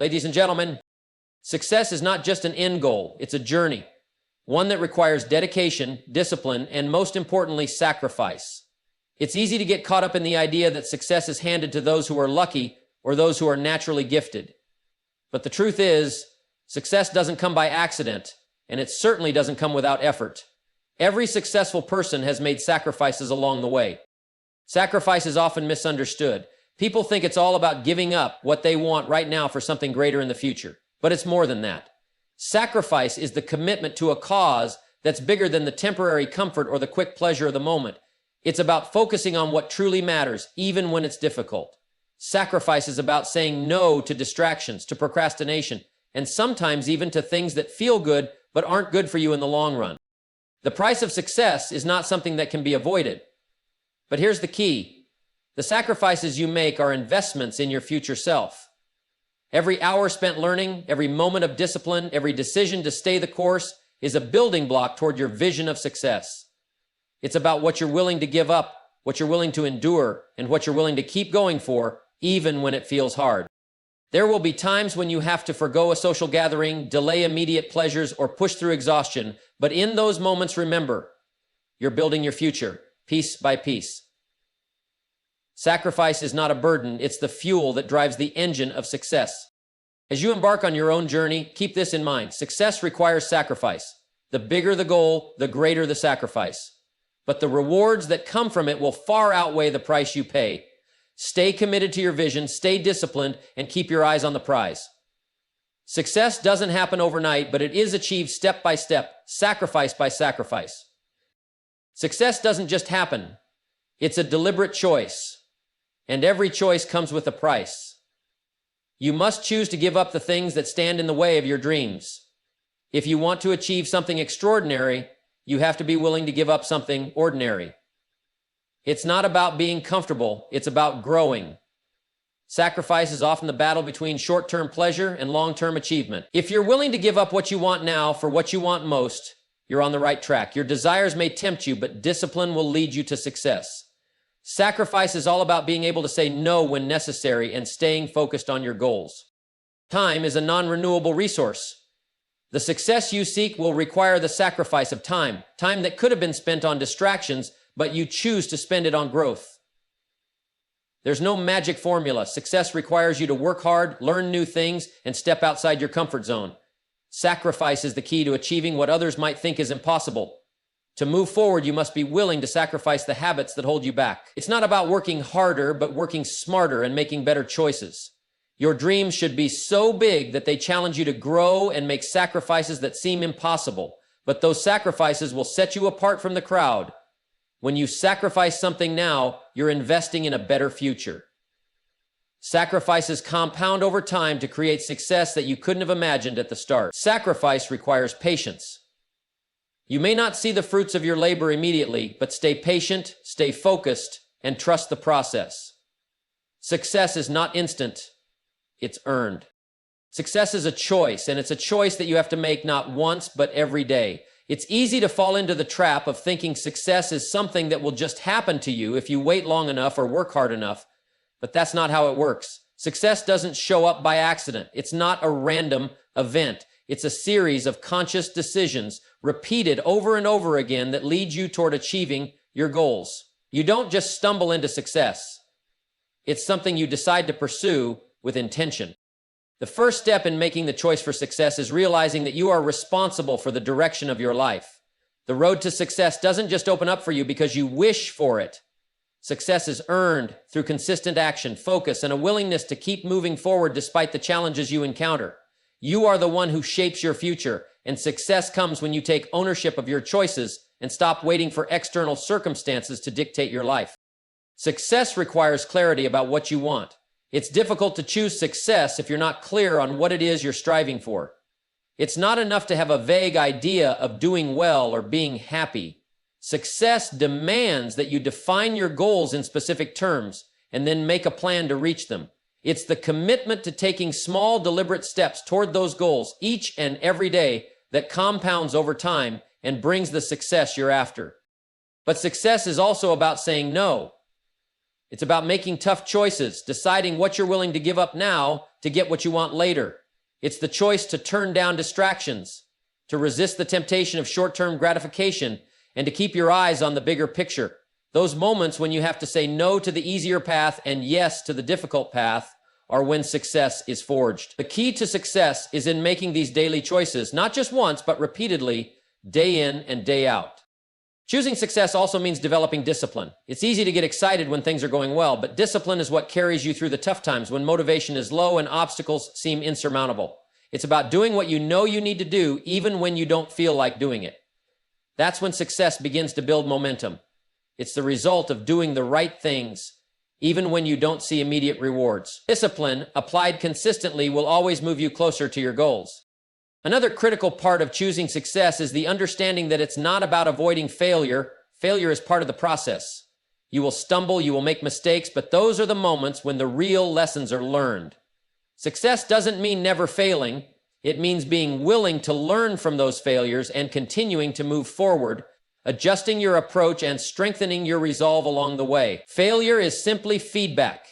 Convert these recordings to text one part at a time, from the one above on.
Ladies and gentlemen, success is not just an end goal, it's a journey, one that requires dedication, discipline, and most importantly, sacrifice. It's easy to get caught up in the idea that success is handed to those who are lucky or those who are naturally gifted. But the truth is, success doesn't come by accident, and it certainly doesn't come without effort. Every successful person has made sacrifices along the way. Sacrifice is often misunderstood. People think it's all about giving up what they want right now for something greater in the future. But it's more than that. Sacrifice is the commitment to a cause that's bigger than the temporary comfort or the quick pleasure of the moment. It's about focusing on what truly matters, even when it's difficult. Sacrifice is about saying no to distractions, to procrastination, and sometimes even to things that feel good but aren't good for you in the long run. The price of success is not something that can be avoided. But here's the key. The sacrifices you make are investments in your future self. Every hour spent learning, every moment of discipline, every decision to stay the course is a building block toward your vision of success. It's about what you're willing to give up, what you're willing to endure, and what you're willing to keep going for, even when it feels hard. There will be times when you have to forgo a social gathering, delay immediate pleasures, or push through exhaustion, but in those moments, remember, you're building your future, piece by piece. Sacrifice is not a burden, it's the fuel that drives the engine of success. As you embark on your own journey, keep this in mind. Success requires sacrifice. The bigger the goal, the greater the sacrifice. But the rewards that come from it will far outweigh the price you pay. Stay committed to your vision, stay disciplined, and keep your eyes on the prize. Success doesn't happen overnight, but it is achieved step by step, sacrifice by sacrifice. Success doesn't just happen. It's a deliberate choice. And every choice comes with a price. You must choose to give up the things that stand in the way of your dreams. If you want to achieve something extraordinary, you have to be willing to give up something ordinary. It's not about being comfortable, it's about growing. Sacrifice is often the battle between short-term pleasure and long-term achievement. If you're willing to give up what you want now for what you want most, you're on the right track. Your desires may tempt you, but discipline will lead you to success. Sacrifice is all about being able to say no when necessary and staying focused on your goals. Time is a non-renewable resource. The success you seek will require the sacrifice of time, time that could have been spent on distractions, but you choose to spend it on growth. There's no magic formula. Success requires you to work hard, learn new things, and step outside your comfort zone. Sacrifice is the key to achieving what others might think is impossible. To move forward, you must be willing to sacrifice the habits that hold you back. It's not about working harder, but working smarter and making better choices. Your dreams should be so big that they challenge you to grow and make sacrifices that seem impossible. But those sacrifices will set you apart from the crowd. When you sacrifice something now, you're investing in a better future. Sacrifices compound over time to create success that you couldn't have imagined at the start. Sacrifice requires patience. You may not see the fruits of your labor immediately, but stay patient, stay focused, and trust the process. Success is not instant, it's earned. Success is a choice, and it's a choice that you have to make not once, but every day. It's easy to fall into the trap of thinking success is something that will just happen to you if you wait long enough or work hard enough, but that's not how it works. Success doesn't show up by accident. It's not a random event. It's a series of conscious decisions repeated over and over again that lead you toward achieving your goals. You don't just stumble into success. It's something you decide to pursue with intention. The first step in making the choice for success is realizing that you are responsible for the direction of your life. The road to success doesn't just open up for you because you wish for it. Success is earned through consistent action, focus, and a willingness to keep moving forward despite the challenges you encounter. You are the one who shapes your future, and success comes when you take ownership of your choices and stop waiting for external circumstances to dictate your life. Success requires clarity about what you want. It's difficult to choose success if you're not clear on what it is you're striving for. It's not enough to have a vague idea of doing well or being happy. Success demands that you define your goals in specific terms and then make a plan to reach them. It's the commitment to taking small, deliberate steps toward those goals each and every day that compounds over time and brings the success you're after. But success is also about saying no. It's about making tough choices, deciding what you're willing to give up now to get what you want later. It's the choice to turn down distractions, to resist the temptation of short-term gratification, and to keep your eyes on the bigger picture. Those moments when you have to say no to the easier path and yes to the difficult path are when success is forged. The key to success is in making these daily choices, not just once, but repeatedly, day in and day out. Choosing success also means developing discipline. It's easy to get excited when things are going well, but discipline is what carries you through the tough times when motivation is low and obstacles seem insurmountable. It's about doing what you know you need to do, even when you don't feel like doing it. That's when success begins to build momentum. It's the result of doing the right things, even when you don't see immediate rewards. Discipline, applied consistently, will always move you closer to your goals. Another critical part of choosing success is the understanding that it's not about avoiding failure. Failure is part of the process. You will stumble, you will make mistakes, but those are the moments when the real lessons are learned. Success doesn't mean never failing. It means being willing to learn from those failures and continuing to move forward, adjusting your approach and strengthening your resolve along the way. Failure is simply feedback,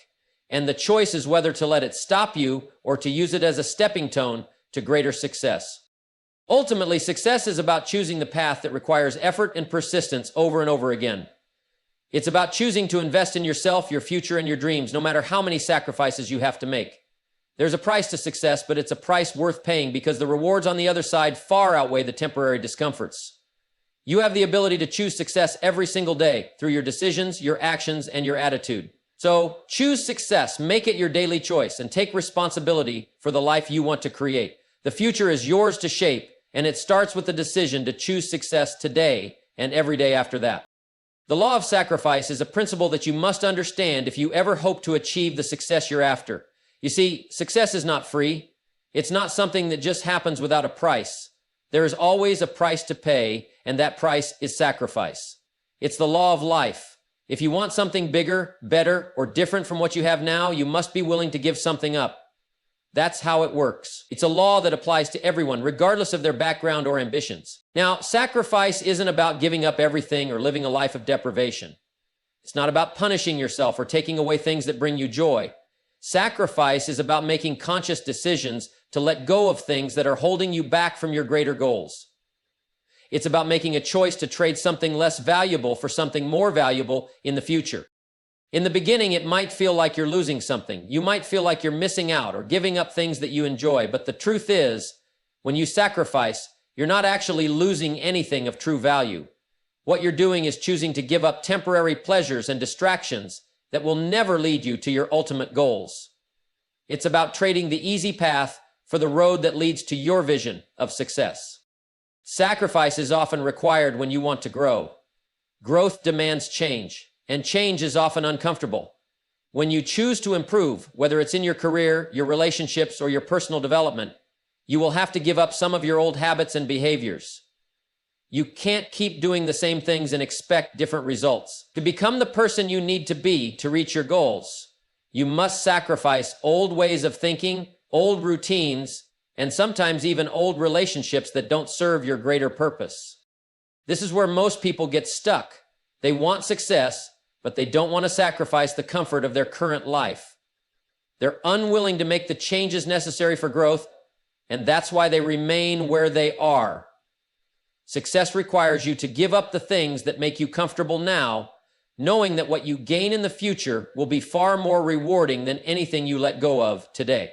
and the choice is whether to let it stop you or to use it as a stepping stone to greater success. Ultimately, success is about choosing the path that requires effort and persistence over and over again. It's about choosing to invest in yourself, your future, and your dreams, no matter how many sacrifices you have to make. There's a price to success, but it's a price worth paying because the rewards on the other side far outweigh the temporary discomforts. You have the ability to choose success every single day through your decisions, your actions, and your attitude. So choose success, make it your daily choice, and take responsibility for the life you want to create. The future is yours to shape, and it starts with the decision to choose success today and every day after that. The law of sacrifice is a principle that you must understand if you ever hope to achieve the success you're after. You see, success is not free. It's not something that just happens without a price. There is always a price to pay, and that price is sacrifice. It's the law of life. If you want something bigger, better, or different from what you have now, you must be willing to give something up. That's how it works. It's a law that applies to everyone, regardless of their background or ambitions. Now, sacrifice isn't about giving up everything or living a life of deprivation. It's not about punishing yourself or taking away things that bring you joy. Sacrifice is about making conscious decisions to let go of things that are holding you back from your greater goals. It's about making a choice to trade something less valuable for something more valuable in the future. In the beginning, it might feel like you're losing something. You might feel like you're missing out or giving up things that you enjoy. But the truth is, when you sacrifice, you're not actually losing anything of true value. What you're doing is choosing to give up temporary pleasures and distractions that will never lead you to your ultimate goals. It's about trading the easy path for the road that leads to your vision of success. Sacrifice is often required when you want to grow. Growth demands change, and change is often uncomfortable. When you choose to improve, whether it's in your career, your relationships, or your personal development, you will have to give up some of your old habits and behaviors. You can't keep doing the same things and expect different results. To become the person you need to be to reach your goals, you must sacrifice old ways of thinking, old routines, and sometimes even old relationships that don't serve your greater purpose. This is where most people get stuck. They want success, but they don't want to sacrifice the comfort of their current life. They're unwilling to make the changes necessary for growth, and that's why they remain where they are. Success requires you to give up the things that make you comfortable now, knowing that what you gain in the future will be far more rewarding than anything you let go of today.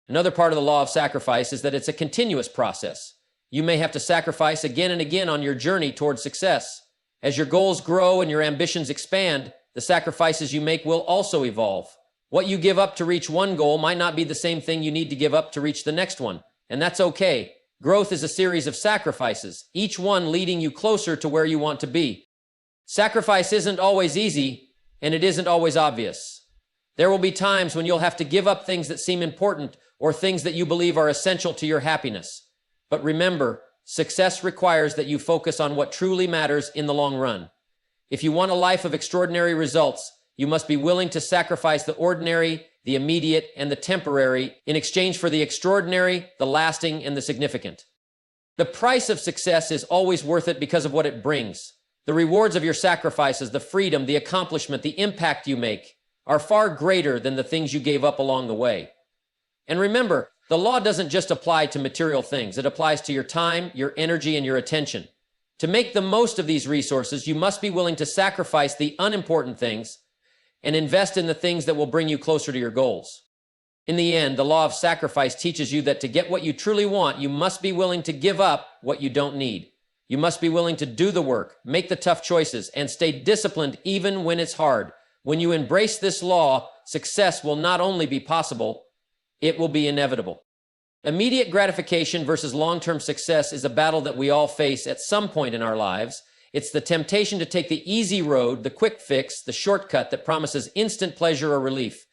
Another part of the law of sacrifice is that it's a continuous process. You may have to sacrifice again and again on your journey toward success. As your goals grow and your ambitions expand, the sacrifices you make will also evolve. What you give up to reach one goal might not be the same thing you need to give up to reach the next one, and that's okay. Growth is a series of sacrifices, each one leading you closer to where you want to be. Sacrifice isn't always easy, and it isn't always obvious. There will be times when you'll have to give up things that seem important or things that you believe are essential to your happiness. But remember, success requires that you focus on what truly matters in the long run. If you want a life of extraordinary results, you must be willing to sacrifice the ordinary, the immediate, and the temporary in exchange for the extraordinary, the lasting, and the significant. The price of success is always worth it because of what it brings. The rewards of your sacrifices, the freedom, the accomplishment, the impact you make, are far greater than the things you gave up along the way. And remember, the law doesn't just apply to material things. It applies to your time, your energy, and your attention. To make the most of these resources, you must be willing to sacrifice the unimportant things and invest in the things that will bring you closer to your goals. In the end, the law of sacrifice teaches you that to get what you truly want, you must be willing to give up what you don't need. You must be willing to do the work, make the tough choices, and stay disciplined even when it's hard. When you embrace this law, success will not only be possible, it will be inevitable. Immediate gratification versus long-term success is a battle that we all face at some point in our lives. It's the temptation to take the easy road, the quick fix, the shortcut that promises instant pleasure or relief.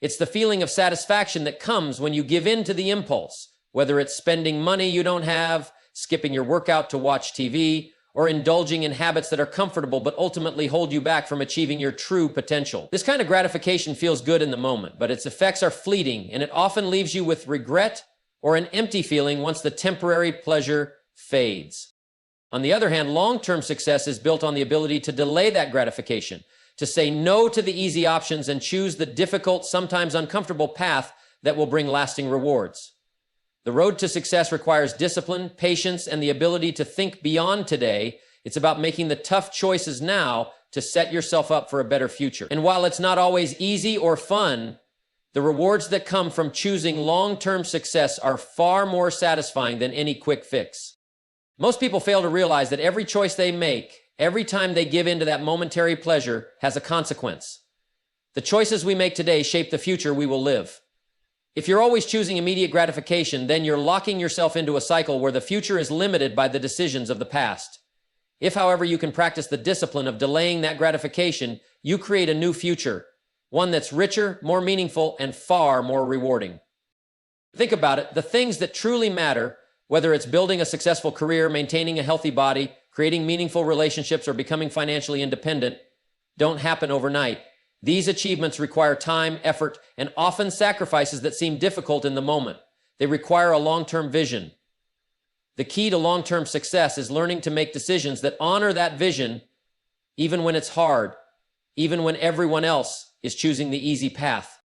It's the feeling of satisfaction that comes when you give in to the impulse, whether it's spending money you don't have, skipping your workout to watch TV, or indulging in habits that are comfortable but ultimately hold you back from achieving your true potential. This kind of gratification feels good in the moment, but its effects are fleeting, and it often leaves you with regret or an empty feeling once the temporary pleasure fades. On the other hand, long-term success is built on the ability to delay that gratification, to say no to the easy options and choose the difficult, sometimes uncomfortable path that will bring lasting rewards. The road to success requires discipline, patience, and the ability to think beyond today. It's about making the tough choices now to set yourself up for a better future. And while it's not always easy or fun, the rewards that come from choosing long-term success are far more satisfying than any quick fix. Most people fail to realize that every choice they make, every time they give in to that momentary pleasure, has a consequence. The choices we make today shape the future we will live. If you're always choosing immediate gratification, then you're locking yourself into a cycle where the future is limited by the decisions of the past. If, however, you can practice the discipline of delaying that gratification, you create a new future, one that's richer, more meaningful, and far more rewarding. Think about it. The things that truly matter, whether it's building a successful career, maintaining a healthy body, creating meaningful relationships, or becoming financially independent, don't happen overnight. These achievements require time, effort, and often sacrifices that seem difficult in the moment. They require a long-term vision. The key to long-term success is learning to make decisions that honor that vision, even when it's hard, even when everyone else is choosing the easy path.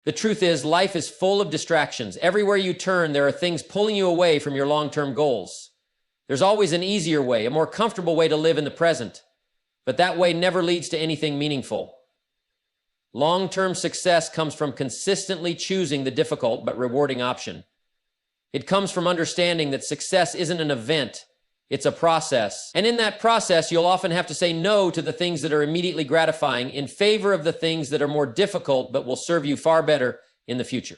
The truth is, life is full of distractions. Everywhere you turn, there are things pulling you away from your long-term goals. There's always an easier way, a more comfortable way to live in the present, but that way never leads to anything meaningful. Long-term success comes from consistently choosing the difficult but rewarding option. It comes from understanding that success isn't an event, it's a process. And in that process, you'll often have to say no to the things that are immediately gratifying in favor of the things that are more difficult but will serve you far better in the future.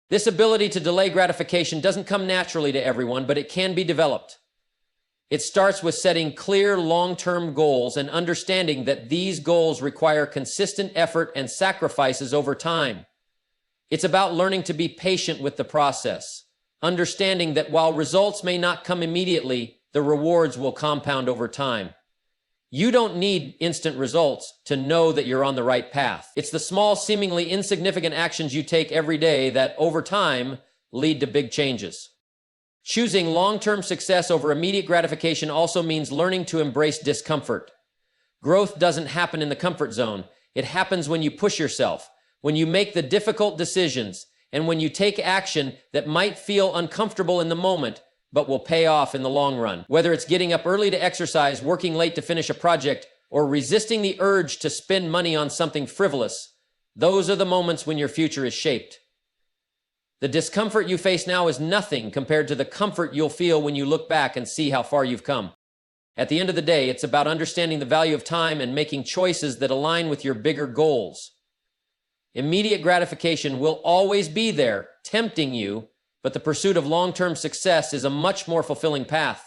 This ability to delay gratification doesn't come naturally to everyone, but it can be developed. It starts with setting clear long-term goals and understanding that these goals require consistent effort and sacrifices over time. It's about learning to be patient with the process, understanding that while results may not come immediately, the rewards will compound over time. You don't need instant results to know that you're on the right path. It's the small, seemingly insignificant actions you take every day that, over time, lead to big changes. Choosing long-term success over immediate gratification also means learning to embrace discomfort. Growth doesn't happen in the comfort zone. It happens when you push yourself, when you make the difficult decisions, and when you take action that might feel uncomfortable in the moment, but will pay off in the long run. Whether it's getting up early to exercise, working late to finish a project, or resisting the urge to spend money on something frivolous, those are the moments when your future is shaped. The discomfort you face now is nothing compared to the comfort you'll feel when you look back and see how far you've come. At the end of the day, it's about understanding the value of time and making choices that align with your bigger goals. Immediate gratification will always be there, tempting you, but the pursuit of long-term success is a much more fulfilling path.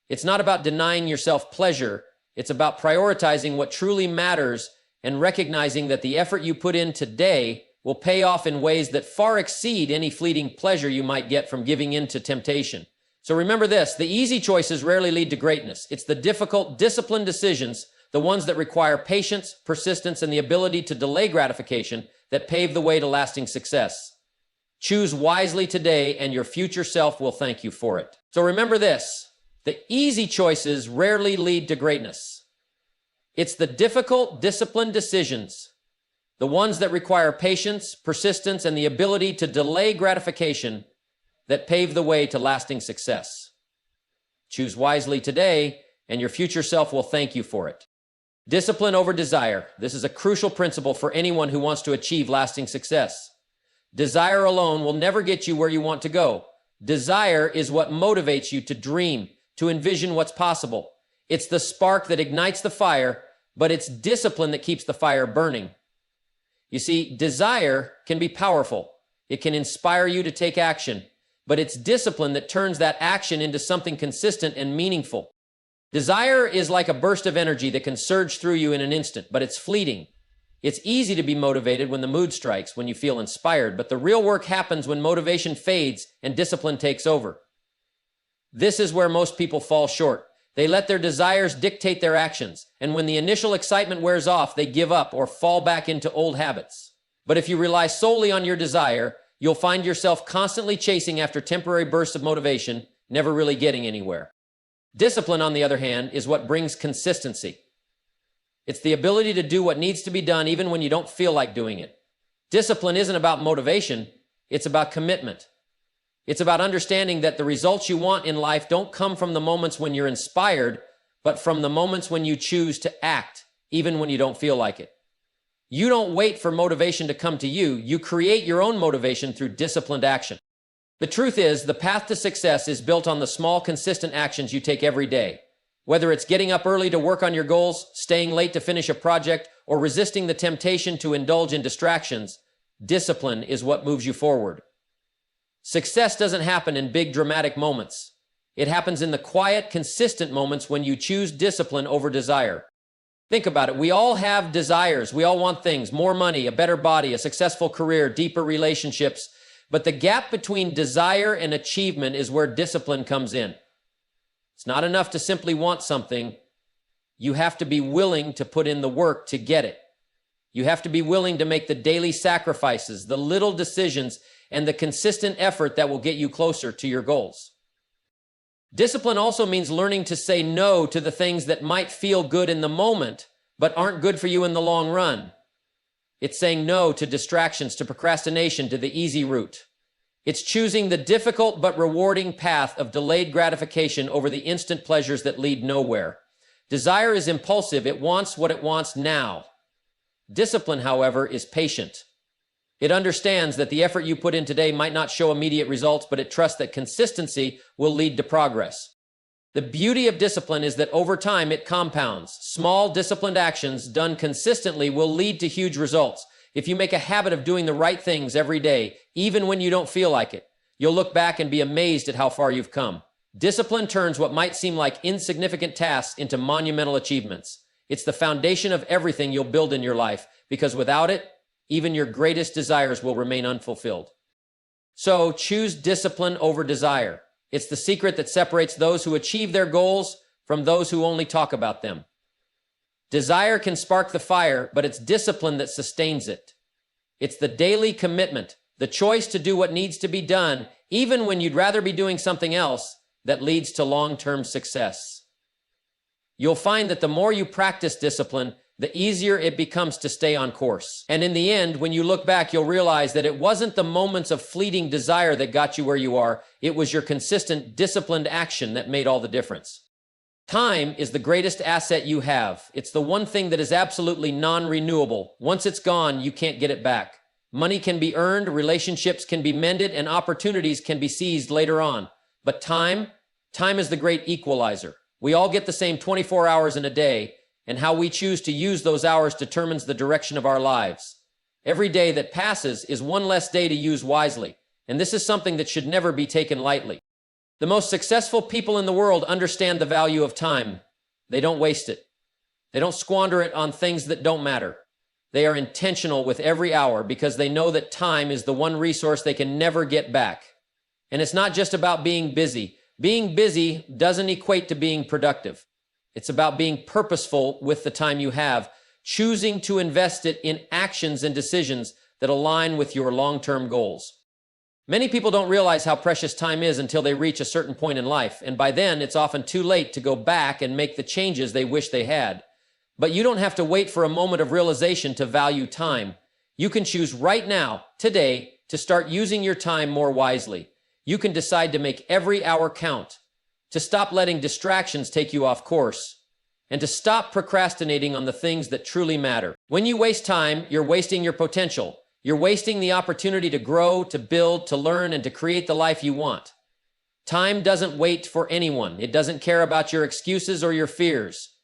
It's not about denying yourself pleasure. It's about prioritizing what truly matters and recognizing that the effort you put in today will pay off in ways that far exceed any fleeting pleasure you might get from giving in to temptation. So remember this, the easy choices rarely lead to greatness. It's the difficult, disciplined decisions, the ones that require patience, persistence, and the ability to delay gratification, that pave the way to lasting success. Choose wisely today, and your future self will thank you for it. So remember this, the easy choices rarely lead to greatness. It's the difficult, disciplined decisions, the ones that require patience, persistence, and the ability to delay gratification that pave the way to lasting success. Choose wisely today, and your future self will thank you for it. Discipline over desire. This is a crucial principle for anyone who wants to achieve lasting success. Desire alone will never get you where you want to go. Desire is what motivates you to dream, to envision what's possible. It's the spark that ignites the fire, but it's discipline that keeps the fire burning. You see, desire can be powerful. It can inspire you to take action, but it's discipline that turns that action into something consistent and meaningful. Desire is like a burst of energy that can surge through you in an instant, but it's fleeting. It's easy to be motivated when the mood strikes, when you feel inspired, but the real work happens when motivation fades and discipline takes over. This is where most people fall short. They let their desires dictate their actions, and when the initial excitement wears off, they give up or fall back into old habits. But if you rely solely on your desire, you'll find yourself constantly chasing after temporary bursts of motivation, never really getting anywhere. Discipline, on the other hand, is what brings consistency. It's the ability to do what needs to be done even when you don't feel like doing it. Discipline isn't about motivation, it's about commitment. It's about understanding that the results you want in life don't come from the moments when you're inspired, but from the moments when you choose to act, even when you don't feel like it. You don't wait for motivation to come to you, you create your own motivation through disciplined action. The truth is, the path to success is built on the small, consistent actions you take every day. Whether it's getting up early to work on your goals, staying late to finish a project, or resisting the temptation to indulge in distractions, discipline is what moves you forward. Success doesn't happen in big, dramatic moments. It happens in the quiet, consistent moments when you choose discipline over desire. Think about it. We all have desires. We all want things: more money, a better body, a successful career, deeper relationships. But the gap between desire and achievement is where discipline comes in. It's not enough to simply want something. You have to be willing to put in the work to get it. You have to be willing to make the daily sacrifices, the little decisions, and the consistent effort that will get you closer to your goals. Discipline also means learning to say no to the things that might feel good in the moment, but aren't good for you in the long run. It's saying no to distractions, to procrastination, to the easy route. It's choosing the difficult but rewarding path of delayed gratification over the instant pleasures that lead nowhere. Desire is impulsive. It wants what it wants now. Discipline, however, is patient. It understands that the effort you put in today might not show immediate results, but it trusts that consistency will lead to progress. The beauty of discipline is that over time it compounds. Small, disciplined actions done consistently will lead to huge results. If you make a habit of doing the right things every day, even when you don't feel like it, you'll look back and be amazed at how far you've come. Discipline turns what might seem like insignificant tasks into monumental achievements. It's the foundation of everything you'll build in your life, because without it, even your greatest desires will remain unfulfilled. So choose discipline over desire. It's the secret that separates those who achieve their goals from those who only talk about them. Desire can spark the fire, but it's discipline that sustains it. It's the daily commitment, the choice to do what needs to be done, even when you'd rather be doing something else, that leads to long-term success. You'll find that the more you practice discipline, the easier it becomes to stay on course. And in the end, when you look back, you'll realize that it wasn't the moments of fleeting desire that got you where you are. It was your consistent, disciplined action that made all the difference. Time is the greatest asset you have. It's the one thing that is absolutely non-renewable. Once it's gone, you can't get it back. Money can be earned, relationships can be mended, and opportunities can be seized later on. But time is the great equalizer. We all get the same 24 hours in a day, and how we choose to use those hours determines the direction of our lives. Every day that passes is one less day to use wisely, and this is something that should never be taken lightly. The most successful people in the world understand the value of time. They don't waste it. They don't squander it on things that don't matter. They are intentional with every hour because they know that time is the one resource they can never get back. And it's not just about being busy. Being busy doesn't equate to being productive. It's about being purposeful with the time you have, choosing to invest it in actions and decisions that align with your long-term goals. Many people don't realize how precious time is until they reach a certain point in life, and by then it's often too late to go back and make the changes they wish they had. But you don't have to wait for a moment of realization to value time. You can choose right now, today, to start using your time more wisely. You can decide to make every hour count, to stop letting distractions take you off course, and to stop procrastinating on the things that truly matter. When you waste time, you're wasting your potential. You're wasting the opportunity to grow, to build, to learn, and to create the life you want. Time doesn't wait for anyone. It doesn't care about your excuses or your fears.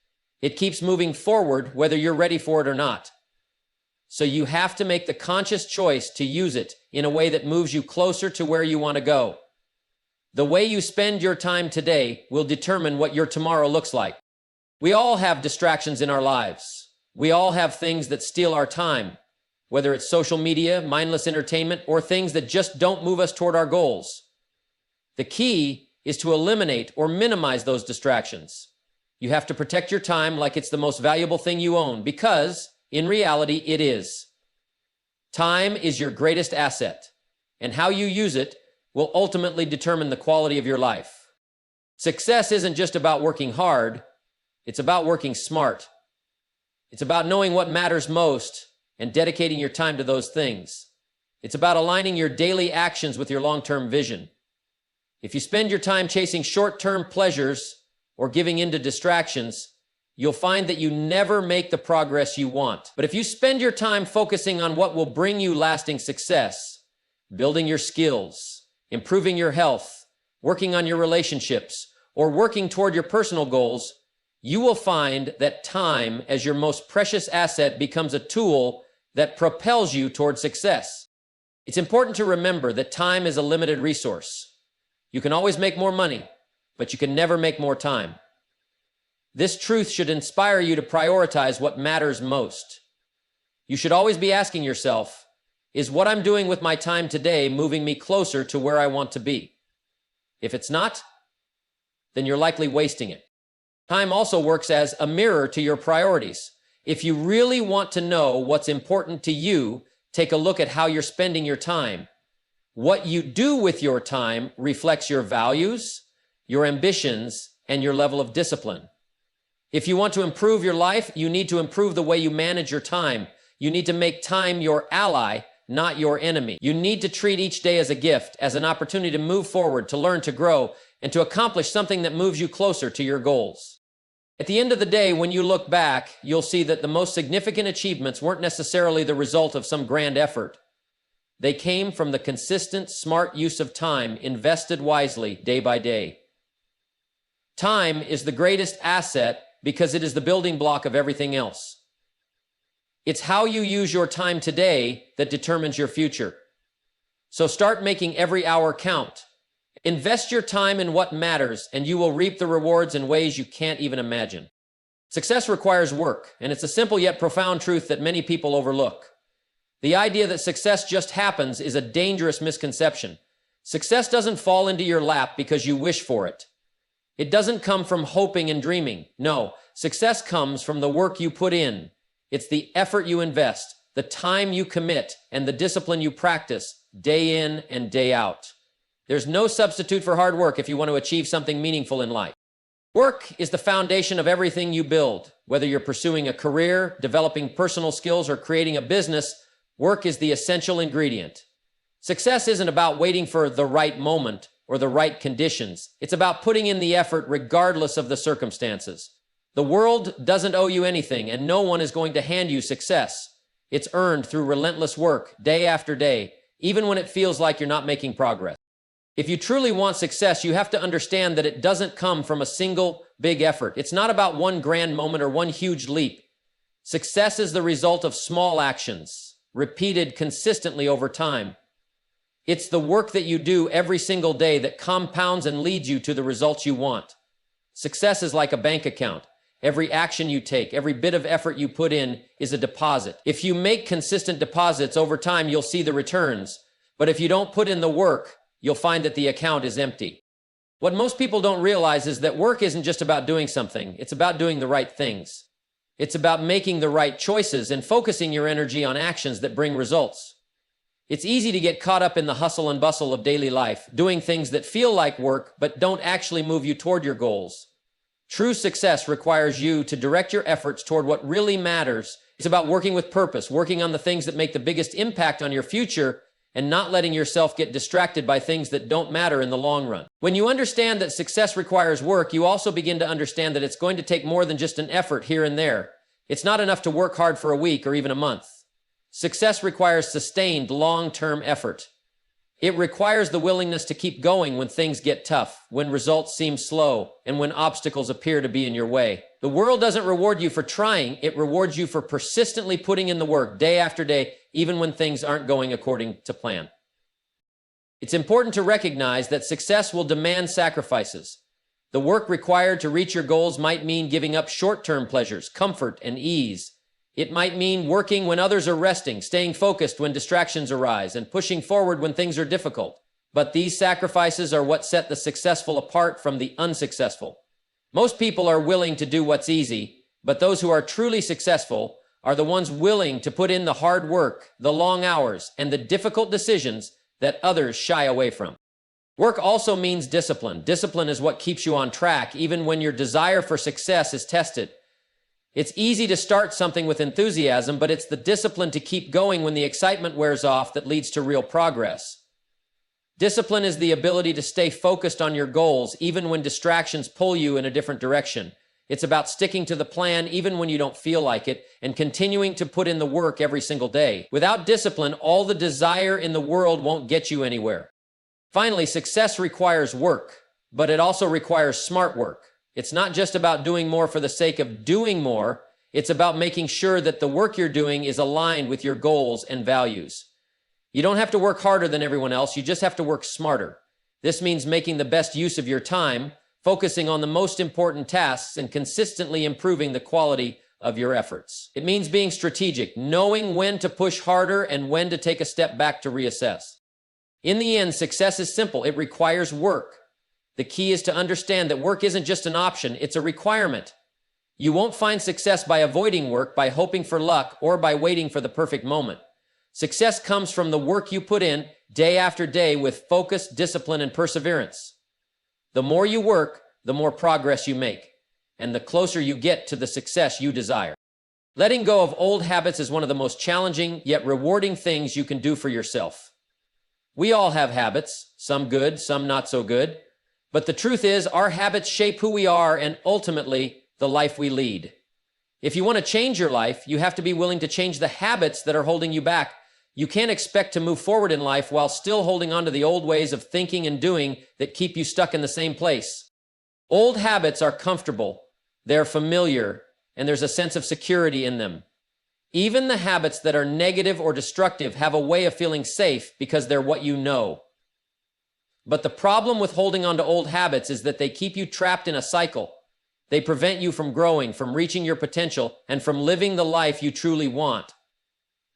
It keeps moving forward whether you're ready for it or not. So you have to make the conscious choice to use it in a way that moves you closer to where you want to go. The way you spend your time today will determine what your tomorrow looks like. We all have distractions in our lives. We all have things that steal our time, whether it's social media, mindless entertainment, or things that just don't move us toward our goals. The key is to eliminate or minimize those distractions. You have to protect your time like it's the most valuable thing you own, because in reality, it is. Time is your greatest asset, and how you use it will ultimately determine the quality of your life. Success isn't just about working hard, it's about working smart. It's about knowing what matters most and dedicating your time to those things. It's about aligning your daily actions with your long-term vision. If you spend your time chasing short-term pleasures or giving in to distractions, you'll find that you never make the progress you want. But if you spend your time focusing on what will bring you lasting success, building your skills, improving your health, working on your relationships, or working toward your personal goals, you will find that time as your most precious asset becomes a tool that propels you toward success. It's important to remember that time is a limited resource. You can always make more money, but you can never make more time. This truth should inspire you to prioritize what matters most. You should always be asking yourself, is what I'm doing with my time today moving me closer to where I want to be? If it's not, then you're likely wasting it. Time also works as a mirror to your priorities. If you really want to know what's important to you, take a look at how you're spending your time. What you do with your time reflects your values, your ambitions, and your level of discipline. If you want to improve your life, you need to improve the way you manage your time. You need to make time your ally, not your enemy. You need to treat each day as a gift, as an opportunity to move forward, to learn, to grow, and to accomplish something that moves you closer to your goals. At the end of the day, when you look back, you'll see that the most significant achievements weren't necessarily the result of some grand effort. They came from the consistent, smart use of time invested wisely day by day. Time is the greatest asset because it is the building block of everything else. It's how you use your time today that determines your future. So start making every hour count. Invest your time in what matters, and you will reap the rewards in ways you can't even imagine. Success requires work, and it's a simple yet profound truth that many people overlook. The idea that success just happens is a dangerous misconception. Success doesn't fall into your lap because you wish for it. It doesn't come from hoping and dreaming. No, success comes from the work you put in. It's the effort you invest, the time you commit, and the discipline you practice day in and day out. There's no substitute for hard work if you want to achieve something meaningful in life. Work is the foundation of everything you build. Whether you're pursuing a career, developing personal skills, or creating a business, work is the essential ingredient. Success isn't about waiting for the right moment or the right conditions. It's about putting in the effort regardless of the circumstances. The world doesn't owe you anything, and no one is going to hand you success. It's earned through relentless work, day after day, even when it feels like you're not making progress. If you truly want success, you have to understand that it doesn't come from a single big effort. It's not about one grand moment or one huge leap. Success is the result of small actions, repeated consistently over time. It's the work that you do every single day that compounds and leads you to the results you want. Success is like a bank account. Every action you take, every bit of effort you put in is a deposit. If you make consistent deposits over time, you'll see the returns. But if you don't put in the work, you'll find that the account is empty. What most people don't realize is that work isn't just about doing something. It's about doing the right things. It's about making the right choices and focusing your energy on actions that bring results. It's easy to get caught up in the hustle and bustle of daily life, doing things that feel like work but don't actually move you toward your goals. True success requires you to direct your efforts toward what really matters It's about working with purpose, working on the things that make the biggest impact on your future, and not letting yourself get distracted by things that don't matter in the long run. When you understand that success requires work, you also begin to understand that it's going to take more than just an effort here and there. It's not enough to work hard for a week or even a month. Success requires sustained, long-term effort. It requires the willingness to keep going when things get tough, when results seem slow, and when obstacles appear to be in your way. The world doesn't reward you for trying, it rewards you for persistently putting in the work day after day, even when things aren't going according to plan. It's important to recognize that success will demand sacrifices. The work required to reach your goals might mean giving up short-term pleasures, comfort, and ease. It might mean working when others are resting, staying focused when distractions arise, and pushing forward when things are difficult. But these sacrifices are what set the successful apart from the unsuccessful. Most people are willing to do what's easy, but those who are truly successful are the ones willing to put in the hard work, the long hours, and the difficult decisions that others shy away from. Work also means discipline. Discipline is what keeps you on track, even when your desire for success is tested. It's easy to start something with enthusiasm, but it's the discipline to keep going when the excitement wears off that leads to real progress. Discipline is the ability to stay focused on your goals, even when distractions pull you in a different direction. It's about sticking to the plan even when you don't feel like it, and continuing to put in the work every single day. Without discipline, all the desire in the world won't get you anywhere. Finally, success requires work, but it also requires smart work. It's not just about doing more for the sake of doing more. It's about making sure that the work you're doing is aligned with your goals and values. You don't have to work harder than everyone else. You just have to work smarter. This means making the best use of your time, focusing on the most important tasks, and consistently improving the quality of your efforts. It means being strategic, knowing when to push harder and when to take a step back to reassess. In the end, success is simple. It requires work. The key is to understand that work isn't just an option, it's a requirement. You won't find success by avoiding work, by hoping for luck, or by waiting for the perfect moment. Success comes from the work you put in day after day with focus, discipline, and perseverance. The more you work, the more progress you make, and the closer you get to the success you desire. Letting go of old habits is one of the most challenging yet rewarding things you can do for yourself. We all have habits, some good, some not so good. But the truth is, our habits shape who we are and ultimately the life we lead. If you want to change your life, you have to be willing to change the habits that are holding you back. You can't expect to move forward in life while still holding on to the old ways of thinking and doing that keep you stuck in the same place. Old habits are comfortable, they're familiar, and there's a sense of security in them. Even the habits that are negative or destructive have a way of feeling safe because they're what you know. But the problem with holding on to old habits is that they keep you trapped in a cycle. They prevent you from growing, from reaching your potential, and from living the life you truly want.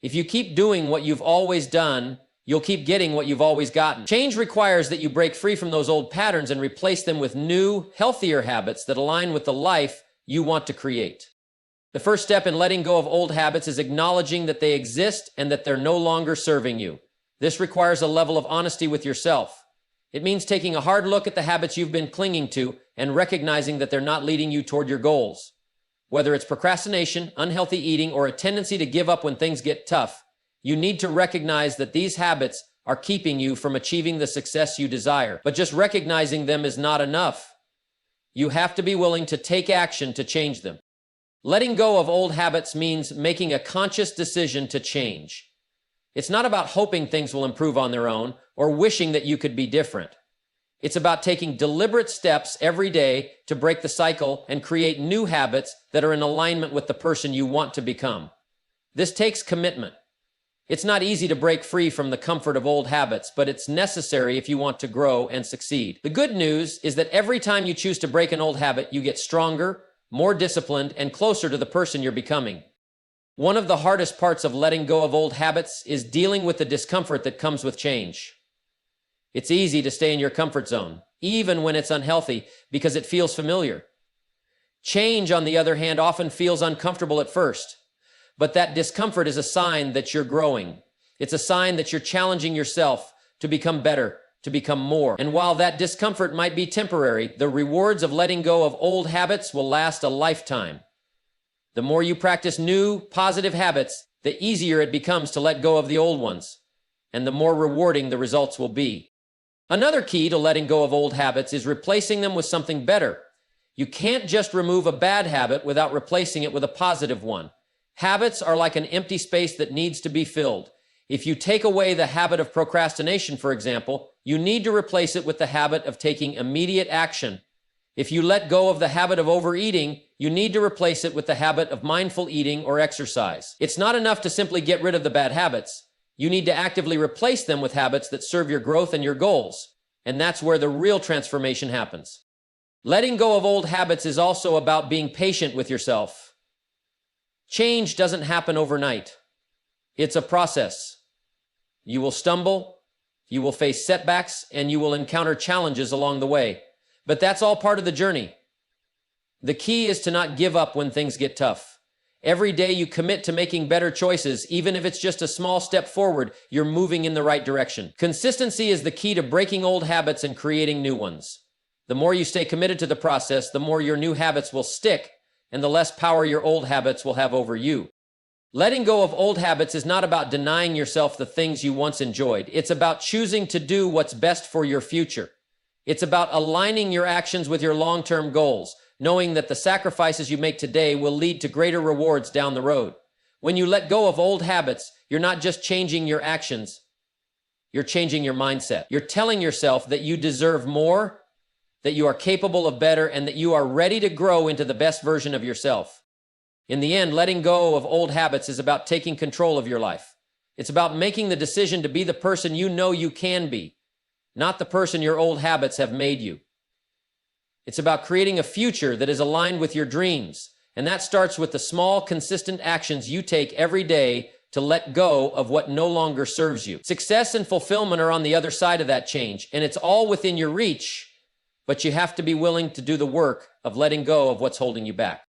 If you keep doing what you've always done, you'll keep getting what you've always gotten. Change requires that you break free from those old patterns and replace them with new, healthier habits that align with the life you want to create. The first step in letting go of old habits is acknowledging that they exist and that they're no longer serving you. This requires a level of honesty with yourself. It means taking a hard look at the habits you've been clinging to and recognizing that they're not leading you toward your goals. Whether it's procrastination, unhealthy eating, or a tendency to give up when things get tough, you need to recognize that these habits are keeping you from achieving the success you desire. But just recognizing them is not enough. You have to be willing to take action to change them. Letting go of old habits means making a conscious decision to change. It's not about hoping things will improve on their own or wishing that you could be different. It's about taking deliberate steps every day to break the cycle and create new habits that are in alignment with the person you want to become. This takes commitment. It's not easy to break free from the comfort of old habits, but it's necessary if you want to grow and succeed. The good news is that every time you choose to break an old habit, you get stronger, more disciplined, and closer to the person you're becoming. One of the hardest parts of letting go of old habits is dealing with the discomfort that comes with change. It's easy to stay in your comfort zone, even when it's unhealthy, because it feels familiar. Change, on the other hand, often feels uncomfortable at first, but that discomfort is a sign that you're growing. It's a sign that you're challenging yourself to become better, to become more. And while that discomfort might be temporary, the rewards of letting go of old habits will last a lifetime. The more you practice new, positive habits, the easier it becomes to let go of the old ones, and the more rewarding the results will be. Another key to letting go of old habits is replacing them with something better. You can't just remove a bad habit without replacing it with a positive one. Habits are like an empty space that needs to be filled. If you take away the habit of procrastination, for example, you need to replace it with the habit of taking immediate action. If you let go of the habit of overeating, you need to replace it with the habit of mindful eating or exercise. It's not enough to simply get rid of the bad habits. You need to actively replace them with habits that serve your growth and your goals. And that's where the real transformation happens. Letting go of old habits is also about being patient with yourself. Change doesn't happen overnight. It's a process. You will stumble, you will face setbacks, and you will encounter challenges along the way. But that's all part of the journey. The key is to not give up when things get tough. Every day you commit to making better choices, even if it's just a small step forward, you're moving in the right direction. Consistency is the key to breaking old habits and creating new ones. The more you stay committed to the process, the more your new habits will stick, and the less power your old habits will have over you. Letting go of old habits is not about denying yourself the things you once enjoyed. It's about choosing to do what's best for your future. It's about aligning your actions with your long-term goals, knowing that the sacrifices you make today will lead to greater rewards down the road. When you let go of old habits, you're not just changing your actions, you're changing your mindset. You're telling yourself that you deserve more, that you are capable of better, and that you are ready to grow into the best version of yourself. In the end, letting go of old habits is about taking control of your life. It's about making the decision to be the person you know you can be, not the person your old habits have made you. It's about creating a future that is aligned with your dreams, and that starts with the small, consistent actions you take every day to let go of what no longer serves you. Success and fulfillment are on the other side of that change, and it's all within your reach, but you have to be willing to do the work of letting go of what's holding you back.